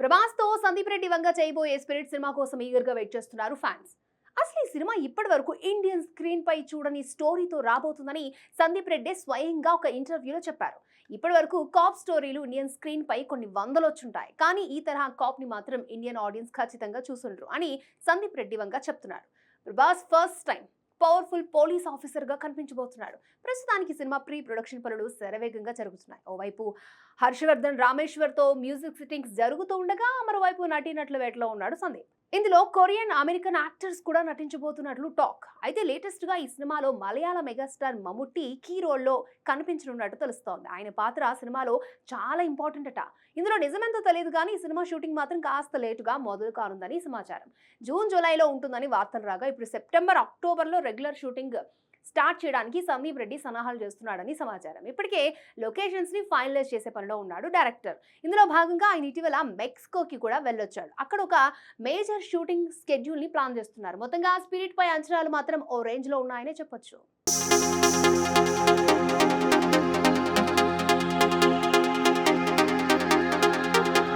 ప్రభాస్ తో సందీప్ రెడ్డి వంగ చేయబోయే spirit cinema కోసం ఈగర్ గా వెయిట్ చేస్తున్నారు ఫ్యాన్స్. అసలు ఈ సినిమా ఇప్పటి వరకు ఇండియన్ స్క్రీన్ పై చూడని స్టోరీతో రాబోతుందని సందీప్ రెడ్డి స్వయంగా ఒక ఇంటర్వ్యూలో చెప్పారు. ఇప్పటి వరకు కాప్ స్టోరీలు ఇండియన్ స్క్రీన్ పై కొన్ని వందలు వచ్చుంటాయి, కానీ ఈ తరహా కాప్ ని మాత్రం ఇండియన్ ఆడియన్స్ ఖచ్చితంగా చూసుండ్రు అని సందీప్ రెడ్డి వంగ చెప్తున్నారు. Prabhas first time powerful police officer గా కనిపించబోతున్నాడు. ప్రస్తుతానికి సినిమా ప్రీ ప్రొడక్షన్ పనులు శరవేగంగా జరుగుతున్నాయి. ఓవైపు హర్షవర్ధన్ రామేశ్వర్ తో మ్యూజిక్ సిట్టింగ్స్ జరుగుతూ ఉండగా, మరోవైపు నటీనటుల వేటలో ఉన్నాడు సందీప్. ఇందులో కొరియన్ అమెరికన్ యాక్టర్స్ కూడా నటించబోతున్నట్లు టాక్. అయితే లేటెస్ట్ గా ఈ సినిమాలో మలయాళ మెగాస్టార్ మమ్ముట్టి కీ రోల్ లో కనిపించనున్నట్టు తెలుస్తోంది. ఆయన పాత్ర సినిమాలో చాలా ఇంపార్టెంట్ అట. ఇందులో నిజమెంతో తెలియదు కానీ ఈ సినిమా షూటింగ్ మాత్రం కాస్త లేటుగా మొదలు కానుందని సమాచారం. జూన్ జూలైలో ఉంటుందని వార్తలు రాగా, ఇప్పుడు సెప్టెంబర్ అక్టోబర్లో రెగ్యులర్ షూటింగ్ స్టార్ట్ చేయడానికి సందీప్ రెడ్డి సన్నాహాలు చేస్తున్నాడని సమాచారం. ఇప్పటికే లొకేషన్స్ ని ఫైనలైజ్ చేసే పనిలో ఉన్నాడు డైరెక్టర్. ఇందులో భాగంగా ఆయన ఇటీవల మెక్సికోకి కూడా వెళ్ళొచ్చాడు. అక్కడ ఒక మేజర్ షూటింగ్ స్కెడ్యూల్ ని ప్లాన్ చేస్తున్నారు. మొత్తంగా స్పిరిట్ పై అంచనాలు మాత్రం ఓ రేంజ్ లో ఉన్నాయనే చెప్పొచ్చు.